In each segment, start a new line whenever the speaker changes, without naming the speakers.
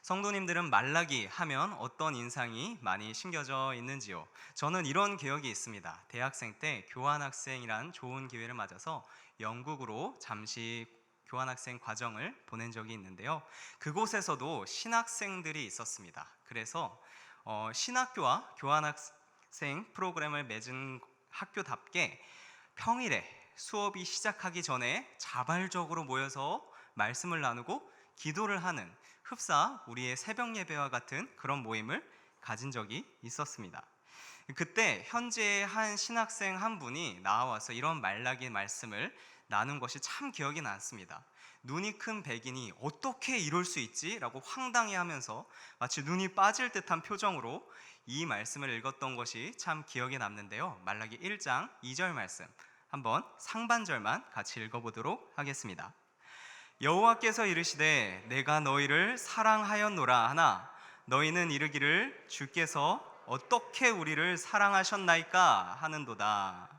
성도님들은 말라기 하면 어떤 인상이 많이 심겨져 있는지요? 저는 이런 기억이 있습니다. 대학생 때 교환학생이란 좋은 기회를 맞아서 영국으로 잠시 교환학생 과정을 보낸 적이 있는데요. 그곳에서도 신학생들이 있었습니다. 그래서 신학교와 교환학생 프로그램을 맺은 학교답게 평일에 수업이 시작하기 전에 자발적으로 모여서 말씀을 나누고 기도를 하는 흡사 우리의 새벽 예배와 같은 그런 모임을 가진 적이 있었습니다. 그때 현지의 한 신학생 한 분이 나와서 이런 말라기 말씀을 나눈 것이 참 기억이 남습니다. 눈이 큰 백인이 어떻게 이럴 수 있지? 라고 황당해하면서 마치 눈이 빠질 듯한 표정으로 이 말씀을 읽었던 것이 참 기억에 남는데요. 말라기 1장 2절 말씀 한번 상반절만 같이 읽어보도록 하겠습니다. 여호와께서 이르시되 내가 너희를 사랑하였노라 하나 너희는 이르기를 주께서 어떻게 우리를 사랑하셨나이까 하는도다.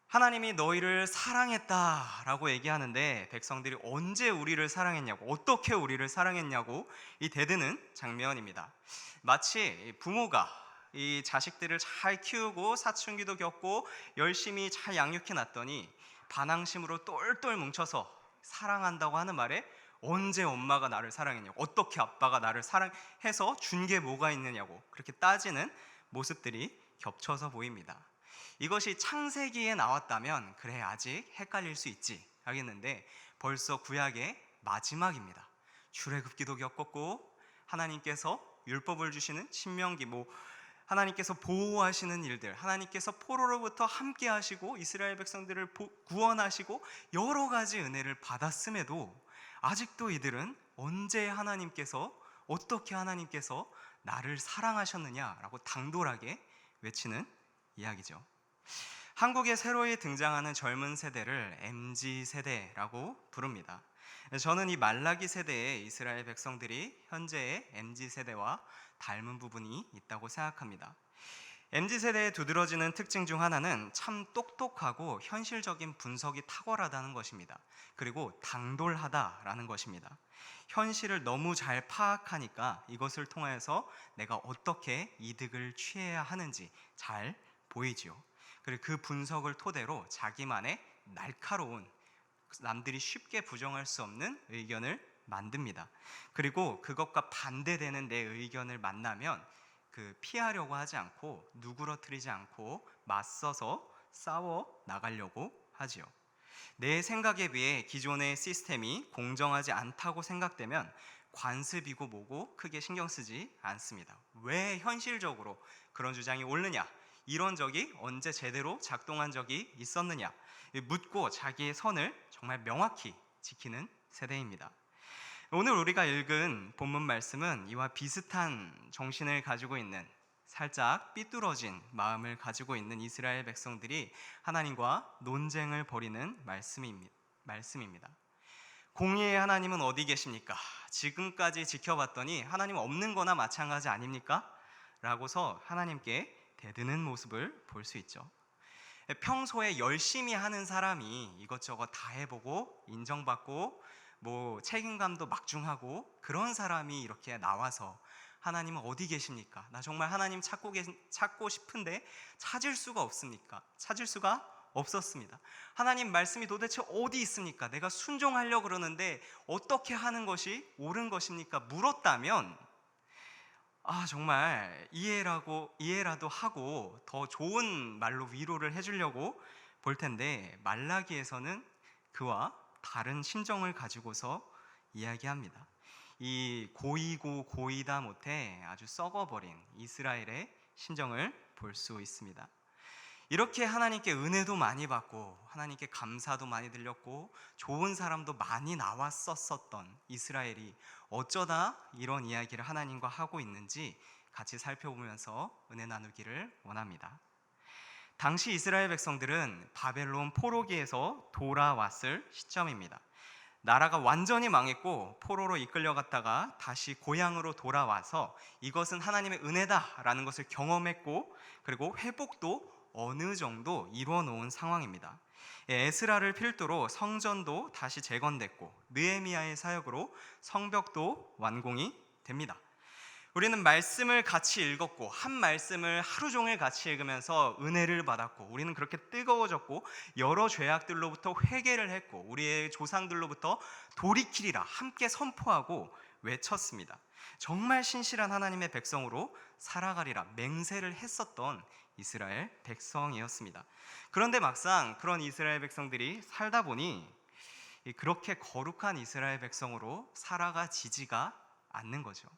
하나님이 너희를 사랑했다라고 얘기하는데 백성들이 언제 우리를 사랑했냐고, 어떻게 우리를 사랑했냐고 이 대드는 장면입니다. 마치 부모가 이 자식들을 잘 키우고 사춘기도 겪고 열심히 잘 양육해 놨더니 반항심으로 똘똘 뭉쳐서 사랑한다고 하는 말에 언제 엄마가 나를 사랑했냐고, 어떻게 아빠가 나를 사랑해서 준 게 뭐가 있느냐고 그렇게 따지는 모습들이 겹쳐서 보입니다. 이것이 창세기에 나왔다면 그래 아직 헷갈릴 수 있지 하겠는데 벌써 구약의 마지막입니다. 출애굽기도 겪었고 하나님께서 율법을 주시는 신명기, 하나님께서 보호하시는 일들, 하나님께서 포로로부터 함께 하시고 이스라엘 백성들을 구원하시고 여러 가지 은혜를 받았음에도 아직도 이들은 언제 하나님께서, 어떻게 하나님께서 나를 사랑하셨느냐라고 당돌하게 외치는 이야기죠. 한국에 새로이 등장하는 젊은 세대를 MZ세대라고 부릅니다. 저는 이 말라기 세대의 이스라엘 백성들이 현재의 MZ세대와 닮은 부분이 있다고 생각합니다. MZ세대의 두드러지는 특징 중 하나는 참 똑똑하고 현실적인 분석이 탁월하다는 것입니다. 그리고 당돌하다라는 것입니다. 현실을 너무 잘 파악하니까 이것을 통해서 내가 어떻게 이득을 취해야 하는지 잘 보이지요. 그리고 그 분석을 토대로 자기만의 날카로운, 남들이 쉽게 부정할 수 없는 의견을 만듭니다. 그리고 그것과 반대되는 내 의견을 만나면 피하려고 하지 않고 누그러뜨리지 않고 맞서서 싸워 나가려고 하지요. 내 생각에 비해 기존의 시스템이 공정하지 않다고 생각되면 관습이고 뭐고 크게 신경 쓰지 않습니다. 왜 현실적으로 그런 주장이 옳느냐, 이런 적이 언제 제대로 작동한 적이 있었느냐 묻고 자기의 선을 정말 명확히 지키는 세대입니다. 오늘 우리가 읽은 본문 말씀은 이와 비슷한 정신을 가지고 있는, 살짝 삐뚤어진 마음을 가지고 있는 이스라엘 백성들이 하나님과 논쟁을 벌이는 말씀입니다. 공의의 하나님은 어디 계십니까? 지금까지 지켜봤더니 하나님 없는 거나 마찬가지 아닙니까? 라고서 하나님께 대드는 모습을 볼 수 있죠. 평소에 열심히 하는 사람이 이것저것 다 해보고 인정받고 책임감도 막중하고 그런 사람이 이렇게 나와서 하나님은 어디 계십니까? 나 정말 하나님 찾고 싶은데 찾을 수가 없습니까? 찾을 수가 없었습니다. 하나님 말씀이 도대체 어디 있습니까? 내가 순종하려고 그러는데 어떻게 하는 것이 옳은 것입니까? 물었다면 정말 이해라도 하고 더 좋은 말로 위로를 해주려고 볼 텐데 말라기에서는 그와 다른 심정을 가지고서 이야기합니다. 이 고이고 고이다 못해 아주 썩어버린 이스라엘의 심정을 볼 수 있습니다. 이렇게 하나님께 은혜도 많이 받고 하나님께 감사도 많이 드렸고 좋은 사람도 많이 나왔었던 이스라엘이 어쩌다 이런 이야기를 하나님과 하고 있는지 같이 살펴보면서 은혜 나누기를 원합니다. 당시 이스라엘 백성들은 바벨론 포로기에서 돌아왔을 시점입니다. 나라가 완전히 망했고 포로로 이끌려갔다가 다시 고향으로 돌아와서 이것은 하나님의 은혜다라는 것을 경험했고 그리고 회복도 어느 정도 이루어 놓은 상황입니다. 에스라를 필두로 성전도 다시 재건됐고 느헤미야의 사역으로 성벽도 완공이 됩니다. 우리는 말씀을 같이 읽었고 한 말씀을 하루 종일 같이 읽으면서 은혜를 받았고 우리는 그렇게 뜨거워졌고 여러 죄악들로부터 회개를 했고 우리의 조상들로부터 돌이키리라 함께 선포하고 외쳤습니다. 정말 신실한 하나님의 백성으로 살아가리라 맹세를 했었던 이스라엘 백성이었습니다. 그런데 막상 그런 이스라엘 백성들이 살다 보니 그렇게 거룩한 이스라엘 백성으로 살아가지지가 않는 거죠.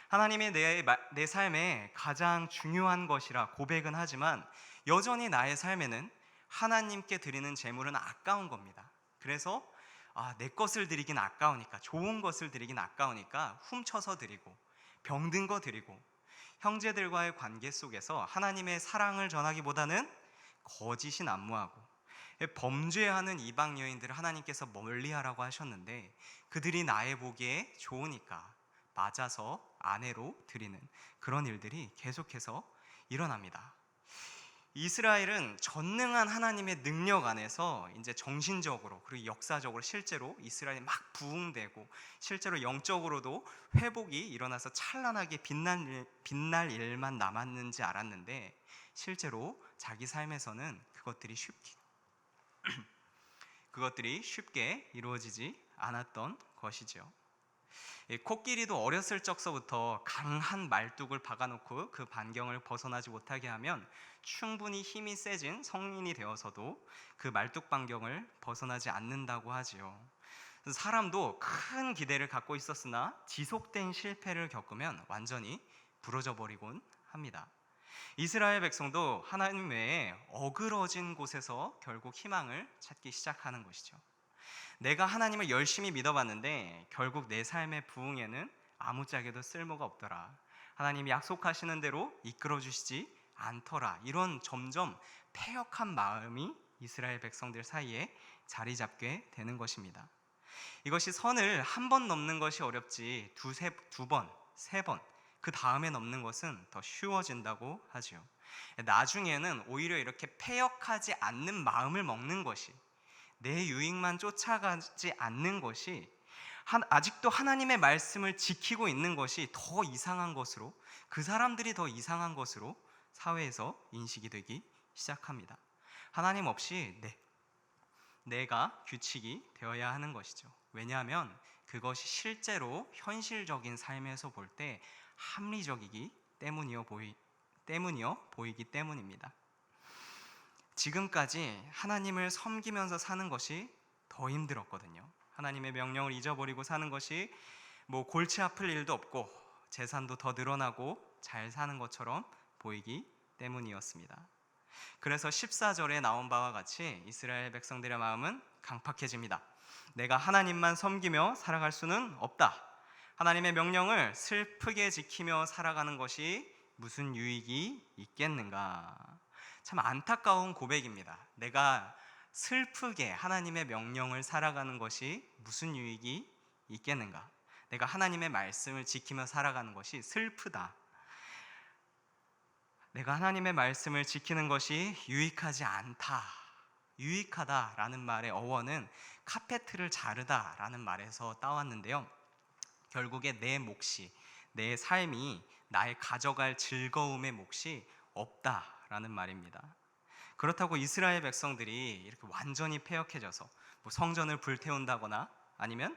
하나님이 내 삶에 가장 중요한 것이라 고백은 하지만 여전히 나의 삶에는 하나님께 드리는 제물은 아까운 겁니다. 그래서 내 것을 드리긴 아까우니까, 좋은 것을 드리긴 아까우니까 훔쳐서 드리고 병든 거 드리고 형제들과의 관계 속에서 하나님의 사랑을 전하기보다는 거짓이 난무하고 범죄하는 이방 여인들을 하나님께서 멀리하라고 하셨는데 그들이 나의 보기에 좋으니까 맞아서 아내로 드리는 그런 일들이 계속해서 일어납니다. 이스라엘은 전능한 하나님의 능력 안에서 이제 정신적으로 그리고 역사적으로 실제로 이스라엘이 막 부흥되고 실제로 영적으로도 회복이 일어나서 찬란하게 빛날 일만 남았는지 알았는데 실제로 자기 삶에서는 그것들이 쉽게 이루어지지 않았던 것이죠. 코끼리도 어렸을 적서부터 강한 말뚝을 박아놓고 그 반경을 벗어나지 못하게 하면 충분히 힘이 세진 성인이 되어서도 그 말뚝 반경을 벗어나지 않는다고 하지요. 사람도 큰 기대를 갖고 있었으나 지속된 실패를 겪으면 완전히 부러져 버리곤 합니다. 이스라엘 백성도 하나님 외에 어그러진 곳에서 결국 희망을 찾기 시작하는 것이죠. 내가 하나님을 열심히 믿어봤는데 결국 내 삶의 부흥에는 아무짝에도 쓸모가 없더라. 하나님이 약속하시는 대로 이끌어주시지 않더라. 이런 점점 패역한 마음이 이스라엘 백성들 사이에 자리 잡게 되는 것입니다. 이것이 선을 한 번 넘는 것이 어렵지 두 번, 세 번, 그 다음에 넘는 것은 더 쉬워진다고 하죠. 나중에는 오히려 이렇게 패역하지 않는 마음을 먹는 것이, 내 유익만 쫓아가지 않는 것이, 아직도 하나님의 말씀을 지키고 있는 것이 더 이상한 것으로, 그 사람들이 더 이상한 것으로 사회에서 인식이 되기 시작합니다. 하나님 없이 내가 규칙이 되어야 하는 것이죠. 왜냐하면 그것이 실제로 현실적인 삶에서 볼 때 합리적이기 때문이어 보이기 때문입니다. 지금까지 하나님을 섬기면서 사는 것이 더 힘들었거든요. 하나님의 명령을 잊어버리고 사는 것이 골치 아플 일도 없고 재산도 더 늘어나고 잘 사는 것처럼 보이기 때문이었습니다. 그래서 14절에 나온 바와 같이 이스라엘 백성들의 마음은 강팍해집니다. 내가 하나님만 섬기며 살아갈 수는 없다. 하나님의 명령을 슬프게 지키며 살아가는 것이 무슨 유익이 있겠는가? 참 안타까운 고백입니다. 내가 슬프게 하나님의 명령을 살아가는 것이 무슨 유익이 있겠는가? 내가 하나님의 말씀을 지키며 살아가는 것이 슬프다. 내가 하나님의 말씀을 지키는 것이 유익하지 않다. 유익하다라는 말의 어원은 카페트를 자르다라는 말에서 따왔는데요. 결국에 내 몫이, 내 삶이 나의 가져갈 즐거움의 몫이 없다라는 말입니다. 그렇다고 이스라엘 백성들이 이렇게 완전히 패역해져서 성전을 불태운다거나 아니면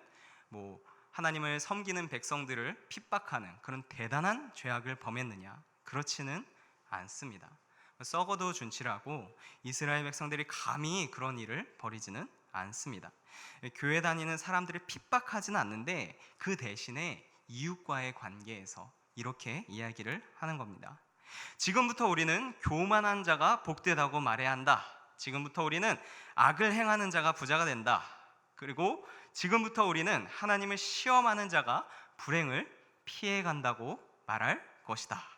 하나님을 섬기는 백성들을 핍박하는 그런 대단한 죄악을 범했느냐? 그렇지는 않습니다. 썩어도 준치라고 이스라엘 백성들이 감히 그런 일을 벌이지는 않습니다. 교회 다니는 사람들을 핍박하지는 않는데 그 대신에 이웃과의 관계에서 이렇게 이야기를 하는 겁니다. 지금부터 우리는 교만한 자가 복되다고 말해야 한다. 지금부터 우리는 악을 행하는 자가 부자가 된다. 그리고 지금부터 우리는 하나님을 시험하는 자가 불행을 피해간다고 말할 것이다.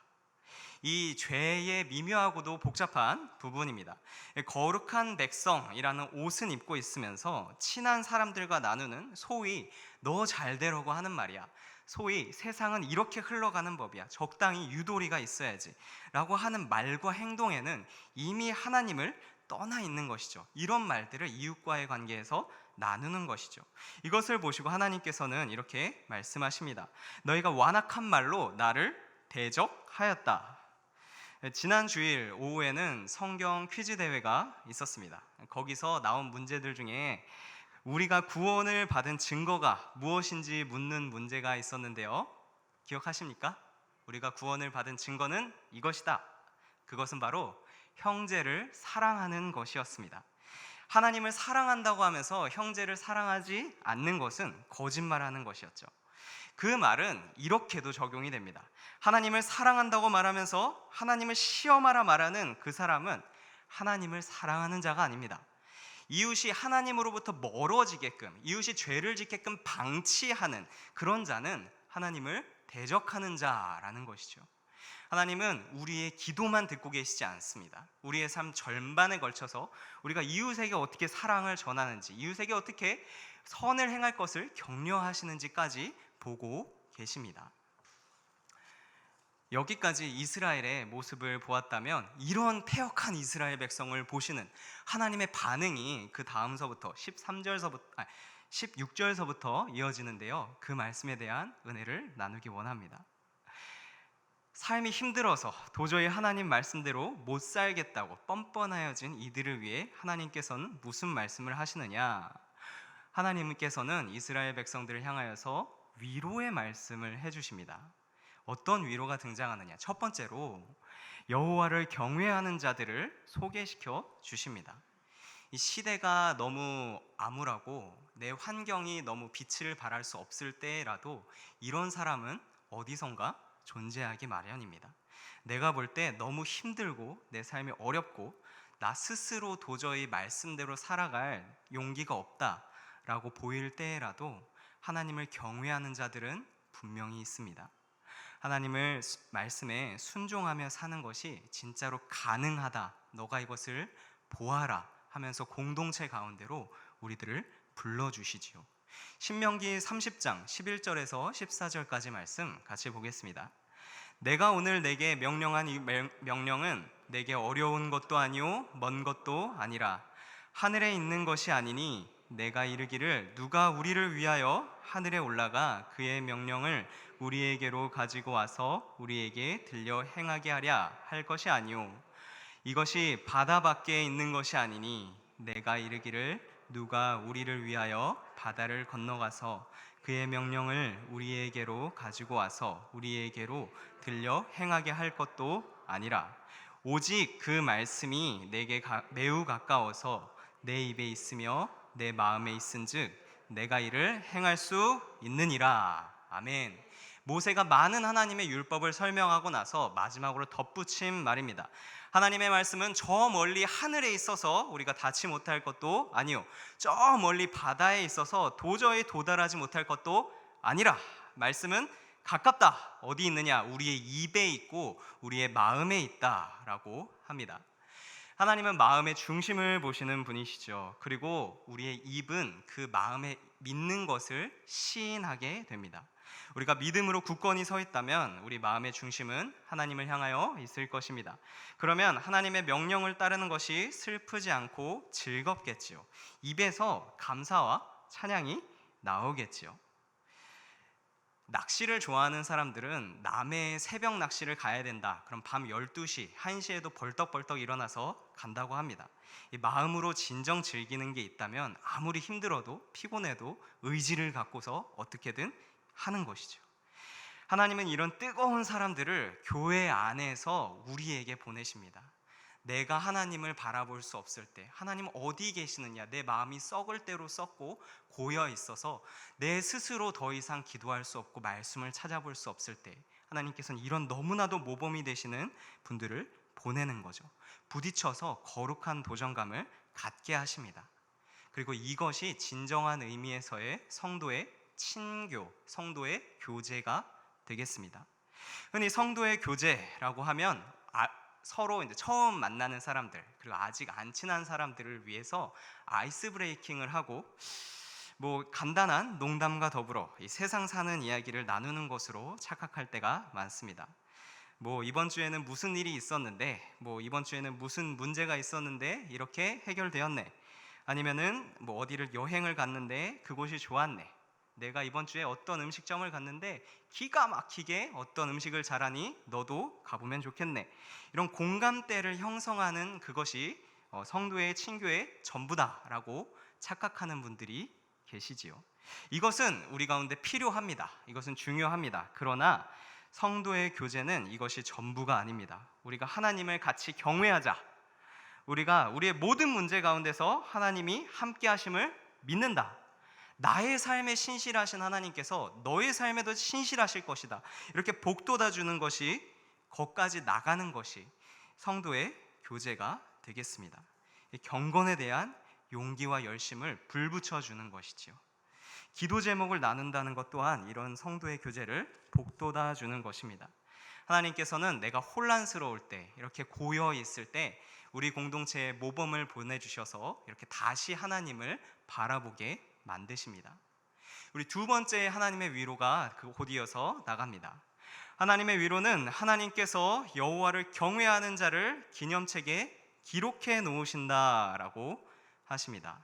이 죄의 미묘하고도 복잡한 부분입니다. 거룩한 백성이라는 옷은 입고 있으면서 친한 사람들과 나누는 소위 너 잘되라고 하는 말이야. 소위 세상은 이렇게 흘러가는 법이야. 적당히 유도리가 있어야지 라고 하는 말과 행동에는 이미 하나님을 떠나 있는 것이죠. 이런 말들을 이웃과의 관계에서 나누는 것이죠. 이것을 보시고 하나님께서는 이렇게 말씀하십니다. 너희가 완악한 말로 나를 대적하였다. 지난 주일 오후에는 성경 퀴즈 대회가 있었습니다. 거기서 나온 문제들 중에 우리가 구원을 받은 증거가 무엇인지 묻는 문제가 있었는데요. 기억하십니까? 우리가 구원을 받은 증거는 이것이다. 그것은 바로 형제를 사랑하는 것이었습니다. 하나님을 사랑한다고 하면서 형제를 사랑하지 않는 것은 거짓말하는 것이었죠. 그 말은 이렇게도 적용이 됩니다. 하나님을 사랑한다고 말하면서 하나님을 시험하라 말하는 그 사람은 하나님을 사랑하는 자가 아닙니다. 이웃이 하나님으로부터 멀어지게끔, 이웃이 죄를 짓게끔 방치하는 그런 자는 하나님을 대적하는 자라는 것이죠. 하나님은 우리의 기도만 듣고 계시지 않습니다. 우리의 삶 전반에 걸쳐서 우리가 이웃에게 어떻게 사랑을 전하는지, 이웃에게 어떻게 선을 행할 것을 격려하시는지까지 보고 계십니다. 여기까지 이스라엘의 모습을 보았다면 이런 패역한 이스라엘 백성을 보시는 하나님의 반응이 그 다음서부터 16절서부터 이어지는데요. 그 말씀에 대한 은혜를 나누기 원합니다. 삶이 힘들어서 도저히 하나님 말씀대로 못 살겠다고 뻔뻔하여진 이들을 위해 하나님께서는 무슨 말씀을 하시느냐? 하나님께서는 이스라엘 백성들을 향하여서 위로의 말씀을 해주십니다. 어떤 위로가 등장하느냐? 첫 번째로 여호와를 경외하는 자들을 소개시켜 주십니다. 이 시대가 너무 암울하고 내 환경이 너무 빛을 발할 수 없을 때라도 이런 사람은 어디선가 존재하기 마련입니다. 내가 볼 때 너무 힘들고 내 삶이 어렵고 나 스스로 도저히 말씀대로 살아갈 용기가 없다라고 보일 때라도 하나님을 경외하는 자들은 분명히 있습니다. 하나님을 말씀에 순종하며 사는 것이 진짜로 가능하다. 너가 이것을 보아라 하면서 공동체 가운데로 우리들을 불러주시지요. 신명기 30장 11절에서 14절까지 말씀 같이 보겠습니다. 내가 오늘 내게 명령한 이 명령은 내게 어려운 것도 아니요 먼 것도 아니라 하늘에 있는 것이 아니니 내가 이르기를 누가 우리를 위하여 하늘에 올라가 그의 명령을 우리에게로 가지고 와서 우리에게 들려 행하게 하랴 할 것이 아니요 이것이 바다 밖에 있는 것이 아니니 내가 이르기를 누가 우리를 위하여 바다를 건너가서 그의 명령을 우리에게로 가지고 와서 우리에게로 들려 행하게 할 것도 아니라 오직 그 말씀이 내게 매우 가까워서 내 입에 있으며 내 마음에 있은즉 내가 이를 행할 수 있느니라. 아멘. 모세가 많은 하나님의 율법을 설명하고 나서 마지막으로 덧붙인 말입니다. 하나님의 말씀은 저 멀리 하늘에 있어서 우리가 닿지 못할 것도 아니요 저 멀리 바다에 있어서 도저히 도달하지 못할 것도 아니라 말씀은 가깝다. 어디 있느냐? 우리의 입에 있고 우리의 마음에 있다라고 합니다. 하나님은 마음의 중심을 보시는 분이시죠. 그리고 우리의 입은 그 마음에 믿는 것을 시인하게 됩니다. 우리가 믿음으로 굳건히 서 있다면 우리 마음의 중심은 하나님을 향하여 있을 것입니다. 그러면 하나님의 명령을 따르는 것이 슬프지 않고 즐겁겠지요. 입에서 감사와 찬양이 나오겠지요. 낚시를 좋아하는 사람들은 남해 새벽 낚시를 가야 된다. 그럼 밤 12시, 1시에도 벌떡벌떡 일어나서 간다고 합니다. 이 마음으로 진정 즐기는 게 있다면 아무리 힘들어도 피곤해도 의지를 갖고서 어떻게든 하는 것이죠. 하나님은 이런 뜨거운 사람들을 교회 안에서 우리에게 보내십니다. 내가 하나님을 바라볼 수 없을 때 하나님 어디 계시느냐, 내 마음이 썩을 대로 썩고 고여 있어서 내 스스로 더 이상 기도할 수 없고 말씀을 찾아볼 수 없을 때 하나님께서는 이런 너무나도 모범이 되시는 분들을 보내는 거죠. 부딪혀서 거룩한 도전감을 갖게 하십니다. 그리고 이것이 진정한 의미에서의 성도의 친교, 성도의 교제가 되겠습니다. 흔히 성도의 교제라고 하면 서로 이제 처음 만나는 사람들, 그리고 아직 안 친한 사람들을 위해서 아이스 브레이킹을 하고 뭐 간단한 농담과 더불어 이 세상 사는 이야기를 나누는 것으로 착각할 때가 많습니다. 뭐 이번 주에는 무슨 일이 있었는데, 뭐 이번 주에는 무슨 문제가 있었는데 이렇게 해결되었네. 아니면은 뭐 어디를 여행을 갔는데 그곳이 좋았네. 내가 이번 주에 어떤 음식점을 갔는데 기가 막히게 어떤 음식을 잘하니 너도 가보면 좋겠네. 이런 공감대를 형성하는 그것이 성도의 친교의 전부다라고 착각하는 분들이 계시지요. 이것은 우리 가운데 필요합니다. 이것은 중요합니다. 그러나 성도의 교제는 이것이 전부가 아닙니다. 우리가 하나님을 같이 경외하자. 우리가 우리의 모든 문제 가운데서 하나님이 함께 하심을 믿는다. 나의 삶에 신실하신 하나님께서 너의 삶에도 신실하실 것이다. 이렇게 복돋아 주는 것이, 거기까지 나가는 것이 성도의 교제가 되겠습니다. 경건에 대한 용기와 열심을 불붙여 주는 것이지요. 기도 제목을 나눈다는 것 또한 이런 성도의 교제를 복돋아 주는 것입니다. 하나님께서는 내가 혼란스러울 때, 이렇게 고여 있을 때 우리 공동체에 모범을 보내주셔서 이렇게 다시 하나님을 바라보게 만드십니다. 우리 두 번째 하나님의 위로가 곧 이어서 나갑니다. 하나님의 위로는 하나님께서 여호와를 경외하는 자를 기념책에 기록해 놓으신다라고 하십니다.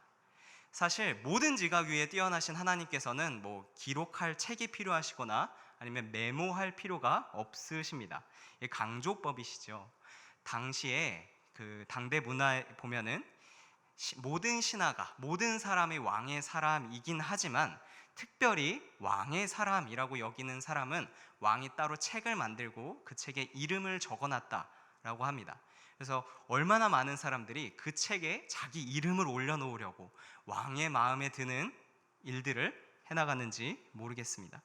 사실 모든 지각 위에 뛰어나신 하나님께서는 뭐 기록할 책이 필요하시거나 아니면 메모할 필요가 없으십니다. 이게 강조법이시죠. 당시에 그 당대 문화에 보면은 모든 신하가, 모든 사람이 왕의 사람이긴 하지만 특별히 왕의 사람이라고 여기는 사람은 왕이 따로 책을 만들고 그 책에 이름을 적어놨다라고 합니다. 그래서 얼마나 많은 사람들이 그 책에 자기 이름을 올려놓으려고 왕의 마음에 드는 일들을 해나가는지 모르겠습니다.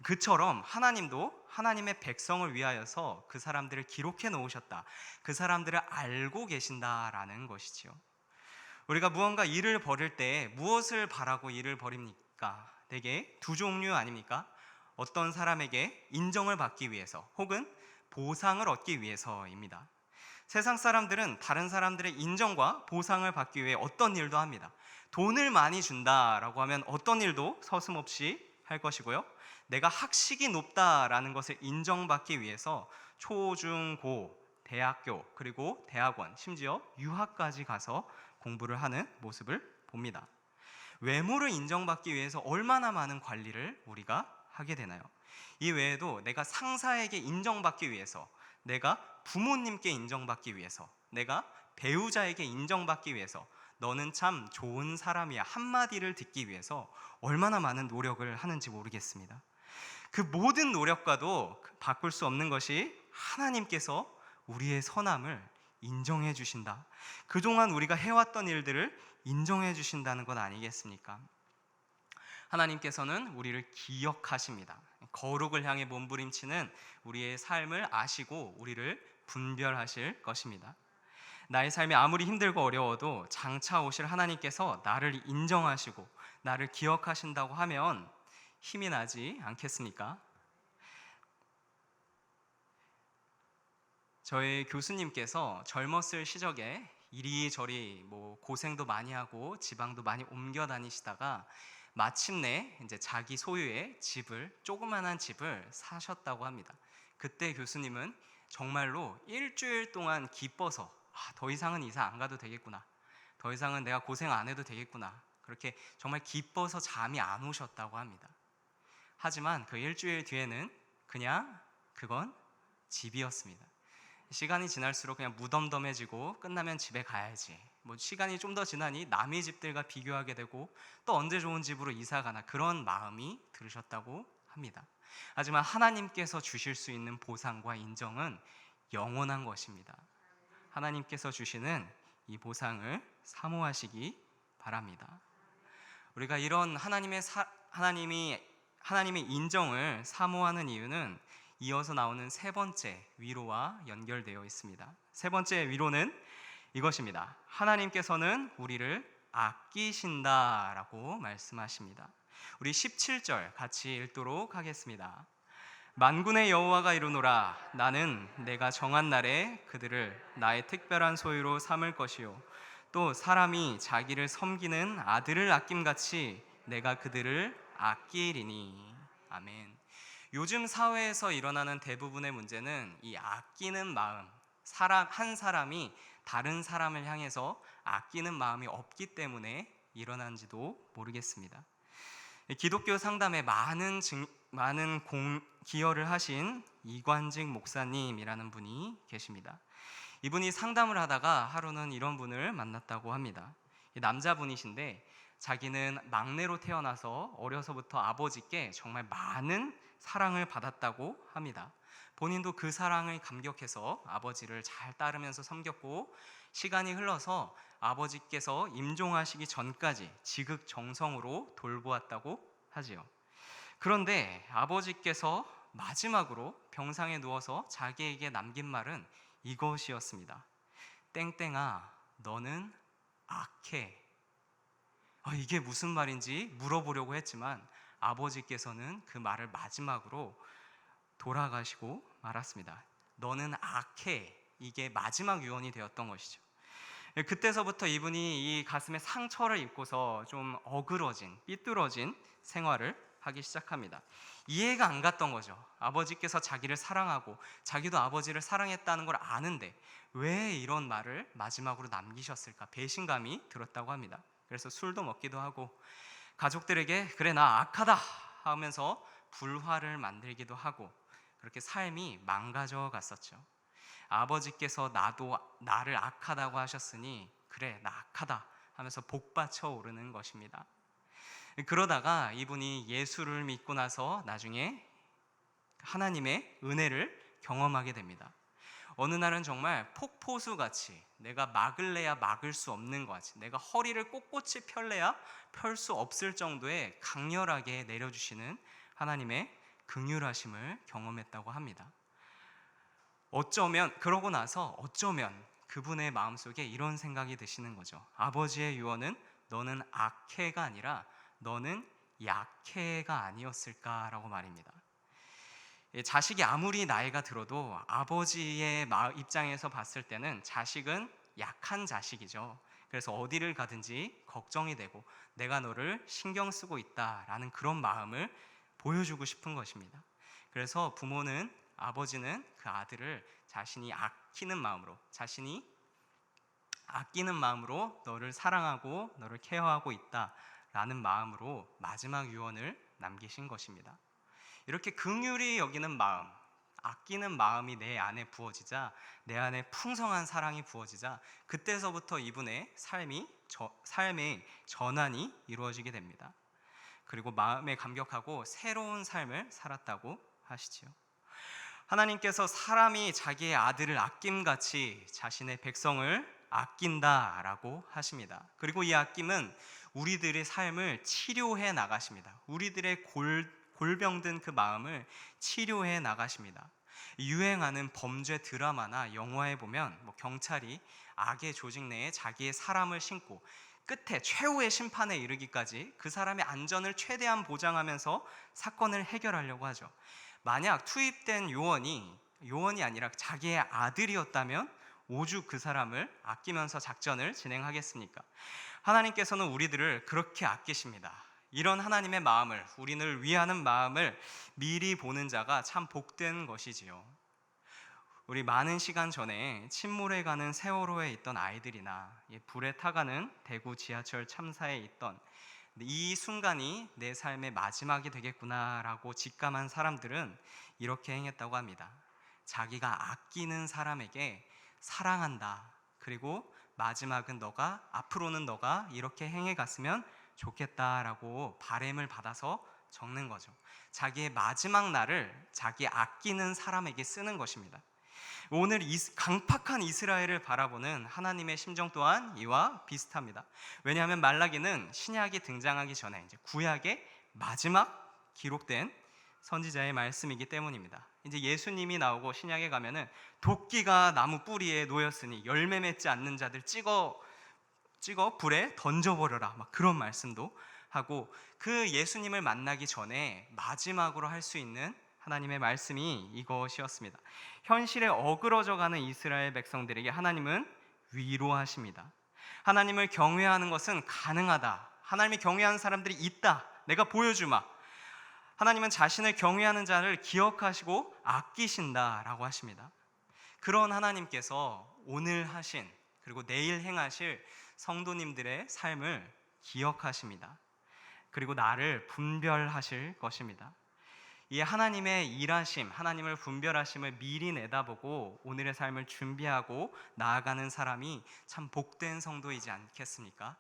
그처럼 하나님도 하나님의 백성을 위하여서 그 사람들을 기록해 놓으셨다. 그 사람들을 알고 계신다라는 것이지요. 우리가 무언가 일을 벌일 때 무엇을 바라고 일을 벌입니까? 대개 두 종류 아닙니까? 어떤 사람에게 인정을 받기 위해서 혹은 보상을 얻기 위해서입니다. 세상 사람들은 다른 사람들의 인정과 보상을 받기 위해 어떤 일도 합니다. 돈을 많이 준다라고 하면 어떤 일도 서슴없이 할 것이고요. 내가 학식이 높다라는 것을 인정받기 위해서 초, 중, 고, 대학교, 그리고 대학원, 심지어 유학까지 가서 공부를 하는 모습을 봅니다. 외모를 인정받기 위해서 얼마나 많은 관리를 우리가 하게 되나요? 이 외에도 내가 상사에게 인정받기 위해서, 내가 부모님께 인정받기 위해서, 내가 배우자에게 인정받기 위해서, 너는 참 좋은 사람이야 한마디를 듣기 위해서 얼마나 많은 노력을 하는지 모르겠습니다. 그 모든 노력과도 바꿀 수 없는 것이 하나님께서 우리의 선함을 인정해 주신다. 그동안 우리가 해왔던 일들을 인정해 주신다는 것 아니겠습니까? 하나님께서는 우리를 기억하십니다. 거룩을 향해 몸부림치는 우리의 삶을 아시고 우리를 분별하실 것입니다. 나의 삶이 아무리 힘들고 어려워도 장차 오실 하나님께서 나를 인정하시고 나를 기억하신다고 하면 힘이 나지 않겠습니까? 저희 교수님께서 젊었을 시절에 이리저리 뭐 고생도 많이 하고 지방도 많이 옮겨 다니시다가 마침내 이제 자기 소유의 집을, 조그만한 집을 사셨다고 합니다. 그때 교수님은 정말로 일주일 동안 기뻐서 더 이상은 이사 안 가도 되겠구나, 더 이상은 내가 고생 안 해도 되겠구나, 그렇게 정말 기뻐서 잠이 안 오셨다고 합니다. 하지만 그 일주일 뒤에는 그냥 그건 집이었습니다. 시간이 지날수록 그냥 무덤덤해지고 끝나면 집에 가야지, 뭐 시간이 좀 더 지나니 남의 집들과 비교하게 되고 또 언제 좋은 집으로 이사 가나, 그런 마음이 들으셨다고 합니다. 하지만 하나님께서 주실 수 있는 보상과 인정은 영원한 것입니다. 하나님께서 주시는 이 보상을 사모하시기 바랍니다. 우리가 이런 하나님의 인정을 사모하는 이유는 이어서 나오는 세 번째 위로와 연결되어 있습니다. 세 번째 위로는 이것입니다. 하나님께서는 우리를 아끼신다라고 말씀하십니다. 우리 17절 같이 읽도록 하겠습니다. 만군의 여호와가 이르노라, 나는 내가 정한 날에 그들을 나의 특별한 소유로 삼을 것이요, 또 사람이 자기를 섬기는 아들을 아낌같이 내가 그들을 아끼리니. 아멘. 요즘 사회에서 일어나는 대부분의 문제는 이 아끼는 마음, 한 사람이 다른 사람을 향해서 아끼는 마음이 없기 때문에 일어난지도 모르겠습니다. 기독교 상담에 많은 기여를 하신 이관직 목사님이라는 분이 계십니다. 이분이 상담을 하다가 하루는 이런 분을 만났다고 합니다. 남자분이신데 자기는 막내로 태어나서 어려서부터 아버지께 정말 많은 사랑을 받았다고 합니다. 본인도 그 사랑을 감격해서 아버지를 잘 따르면서 섬겼고, 시간이 흘러서 아버지께서 임종하시기 전까지 지극정성으로 돌보았다고 하지요. 그런데 아버지께서 마지막으로 병상에 누워서 자기에게 남긴 말은 이것이었습니다. 땡땡아, 너는 악해. 이게 무슨 말인지 물어보려고 했지만 아버지께서는 그 말을 마지막으로 돌아가시고 말았습니다. 너는 악해. 이게 마지막 유언이 되었던 것이죠. 그때서부터 이분이 이 가슴에 상처를 입고서 좀 어그러진, 삐뚤어진 생활을 하기 시작합니다. 이해가 안 갔던 거죠. 아버지께서 자기를 사랑하고 자기도 아버지를 사랑했다는 걸 아는데 왜 이런 말을 마지막으로 남기셨을까? 배신감이 들었다고 합니다. 그래서 술도 먹기도 하고 가족들에게 그래 나 악하다 하면서 불화를 만들기도 하고 그렇게 삶이 망가져 갔었죠. 아버지께서 나를 악하다고 하셨으니 그래 나 악하다 하면서 복받쳐 오르는 것입니다. 그러다가 이분이 예수를 믿고 나서 나중에 하나님의 은혜를 경험하게 됩니다. 어느 날은 정말 폭포수같이 내가 막을래야 막을 수 없는 것 같이 내가 허리를 꼿꼿이 펼래야 펼 수 없을 정도의 강렬하게 내려주시는 하나님의 긍휼하심을 경험했다고 합니다. 그러고 나서 어쩌면 그분의 마음속에 이런 생각이 드시는 거죠. 아버지의 유언은 너는 악해가 아니라 너는 약해가 아니었을까라고 말입니다. 자식이 아무리 나이가 들어도 아버지의 입장에서 봤을 때는 자식은 약한 자식이죠. 그래서 어디를 가든지 걱정이 되고 내가 너를 신경 쓰고 있다라는 그런 마음을 보여주고 싶은 것입니다. 그래서 아버지는 그 아들을 자신이 아끼는 마음으로 너를 사랑하고 너를 케어하고 있다라는 마음으로 마지막 유언을 남기신 것입니다. 이렇게 긍휼히 여기는 마음, 아끼는 마음이 내 안에 부어지자 내 안에 풍성한 사랑이 부어지자 그때서부터 이분의 삶의 전환이 이루어지게 됩니다. 그리고 마음에 감격하고 새로운 삶을 살았다고 하시지요. 하나님께서 사람이 자기의 아들을 아낌같이 자신의 백성을 아낀다라고 하십니다. 그리고 이 아낌은 우리들의 삶을 치료해 나가십니다. 우리들의 골병든 그 마음을 치료해 나가십니다. 유행하는 범죄 드라마나 영화에 보면 경찰이 악의 조직 내에 자기의 사람을 신고 끝에 최후의 심판에 이르기까지 그 사람의 안전을 최대한 보장하면서 사건을 해결하려고 하죠. 만약 투입된 요원이 아니라 자기의 아들이었다면 오죽 그 사람을 아끼면서 작전을 진행하겠습니까? 하나님께서는 우리들을 그렇게 아끼십니다. 이런 하나님의 마음을, 우리를 위하는 마음을 미리 보는 자가 참 복된 것이지요. 우리 많은 시간 전에 침몰해 가는 세월호에 있던 아이들이나 불에 타가는 대구 지하철 참사에 있던 이 순간이 내 삶의 마지막이 되겠구나라고 직감한 사람들은 이렇게 행했다고 합니다. 자기가 아끼는 사람에게 사랑한다. 그리고 마지막은 앞으로는 너가 이렇게 행해갔으면 좋겠다라고 바램을 받아서 적는 거죠. 자기의 마지막 날을 자기 아끼는 사람에게 쓰는 것입니다. 오늘 강팍한 이스라엘을 바라보는 하나님의 심정 또한 이와 비슷합니다. 왜냐하면 말라기는 신약이 등장하기 전에 이제 구약의 마지막 기록된 선지자의 말씀이기 때문입니다. 이제 예수님이 나오고 신약에 가면은 도끼가 나무 뿌리에 놓였으니 열매 맺지 않는 자들 찍어 불에 던져버려라, 막 그런 말씀도 하고, 그 예수님을 만나기 전에 마지막으로 할 수 있는 하나님의 말씀이 이것이었습니다. 현실에 어그러져가는 이스라엘 백성들에게 하나님은 위로하십니다. 하나님을 경외하는 것은 가능하다. 하나님을 경외하는 사람들이 있다. 내가 보여주마. 하나님은 자신을 경외하는 자를 기억하시고 아끼신다라고 하십니다. 그런 하나님께서 오늘 하신, 그리고 내일 행하실 성도님들의 삶을 기억하십니다. 그리고 나를 분별하실 것입니다. 이 하나님의 일하심, 하나님을 분별하심을 미리 내다보고 오늘의 삶을 준비하고 나아가는 사람이 참 복된 성도이지 않겠습니까?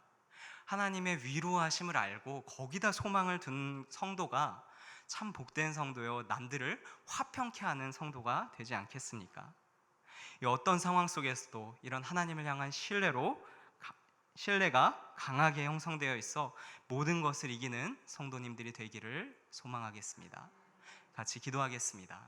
하나님의 위로하심을 알고 거기다 소망을 둔 성도가 참 복된 성도요, 남들을 화평케 하는 성도가 되지 않겠습니까? 이 어떤 상황 속에서도 이런 하나님을 향한 신뢰가 강하게 형성되어 있어 모든 것을 이기는 성도님들이 되기를 소망하겠습니다. 같이 기도하겠습니다.